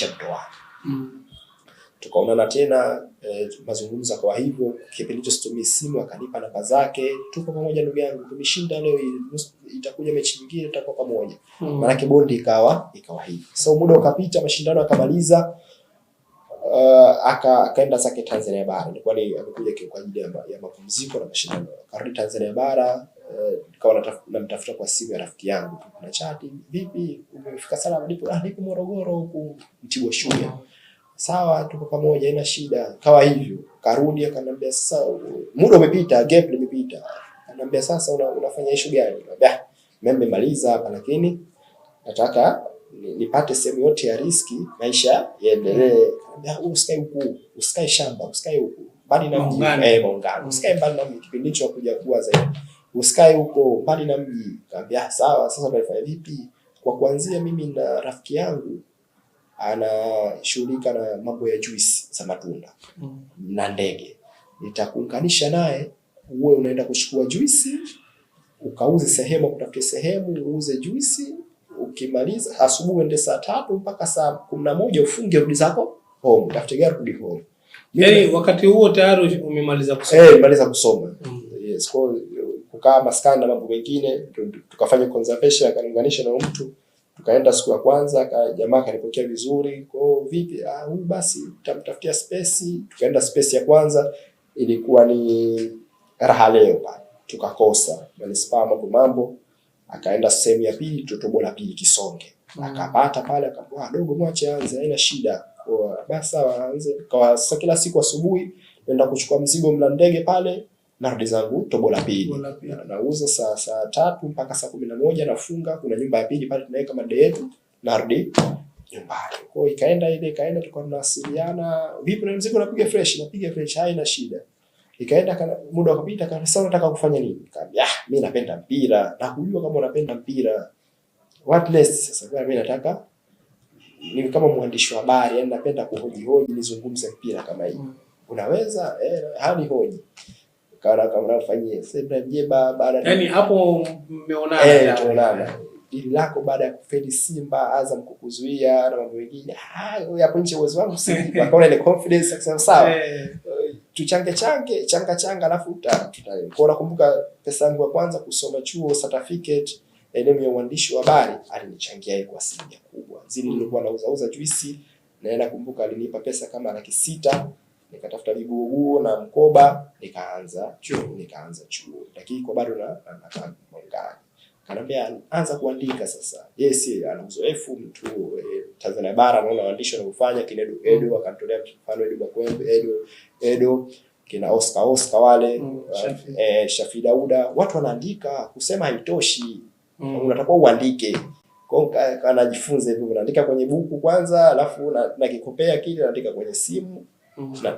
ndoa. Tukaonana tena, mazungumzo kwa hivyo, kipindi hicho situmii simu, akanipa namba zake, tuko pamoja ndugu yangu, tumeshinda leo, itakuja mechi nyingine tutakuwa pamoja. Maana bondi ikawa hivi. So muda ukapita, mashindano akamaliza, akaenda zake Tanzania bara. Nilikuwa amekuja kwa ajili ya mapumziko na mashindano. Karudi Tanzania bara, nikawa namtafuta kwa simu ya rafiki yangu. Na chati, vipi, umefika salama? Nipo Morogoro huku Mtibwa shule. Sawa, tuko pamoja, haina shida. Kawa hivyo. Karudi akaniambia sasa muda umepita, gap limepita. Ananiambia sasa unafanya issue gani? Nikamwambia mimi nimemaliza hapa, lakini nataka nipate sehemu yote ya riski, maisha yaendelee. Usikae huku, usikae shamba, usikae huku. Mbali na mji, Maungano. Usikae mbali na mji, kipindi hicho kuja kuwa zaidi. Usikae huko mbali na mji. Nikamwambia sawa, sasa tunafanya vipi? Kwa kuanzia mimi na rafiki yangu anashughulika na mambo ya juice za matunda na ndege. Nitakuunganisha naye, uwe unaenda kuchukua juice, ukauze sehemu, kutafuta sehemu uuze juice. Ukimaliza asubuhi uende saa 3 mpaka saa 11 ufunge, rudi zako home, tafute gari rudi home. Yaani wakati huo tayari umemaliza kusoma? Nimaliza kusoma. Yes, kwa kukaa maskani na mambo mengine, tukafanya conservation, akaniunganisha na mtu. Tukaenda siku ya kwanza, jamaa akanipokea vizuri. Kwa vipi? Huyu basi tutamtafutia space. Tukaenda space ya kwanza, ilikuwa ni raha leo pale. Tukakosa. Manispaa mambo. Akaenda sehemu ya pili, Totobola pili Kisonge. Akapata pale, akamwambia dogo mwache aanze, haina shida. Kwa basi sawa aanze. Kwa sasa kila siku asubuhi naenda kuchukua mzigo mla ndege pale, narudi zangu Totobola pili. Nauza saa 3 mpaka saa 11, nafunga. Kuna nyumba ya pili pale tunaweka made yetu, narudi nyumbani. Kwa ikaenda tulikuwa tunawasiliana, vipi na mzigo napiga fresh, haina shida. Ikaenda muda ukapita, akasema nataka kufanya nini? Nikamwambia mimi napenda mpira. Na kujua kama unapenda mpira. What next sasa? Kwa mimi nataka ni kama mwandishi wa habari, yani napenda kuhoji nizungumze mpira kama hivi. Unaweza hadi hoji. Kama unafanyia sasa jeba baada yani hapo mmeonana. Tuonana. Ili lako baada ya kufeli Simba, Azam kukuzuia na mambo mengine. Hapo nje uwezo wangu si akaona ile confidence akasema sawa. Changa alafu kwa nakumbuka pesa yangu ya kwanza kusoma chuo certificate elimu ya uandishi wa habari alinichangia yeye kwa asilimia kubwa. Zile nilikuwa nauza juisi na nakumbuka alinipa pesa kama 600,000, nikatafuta vibugu na mkoba nikaanza chuo. Lakini kwa bado na Maungano. Kanambia anza kuandika sasa. Yes, ana uzoefu mtu Tanzania bara, anaona waandishi wanaofanya kina Edo akatolea mfano Edo Bakwembe, Edo kina Oscar wale, Shafi Dauda, watu wanaandika, kusema haitoshi. Unatakiwa uandike. Kwa anajifunza hivyo, unaandika kwenye buku kwanza, alafu na kikopea kile naandika kwenye simu na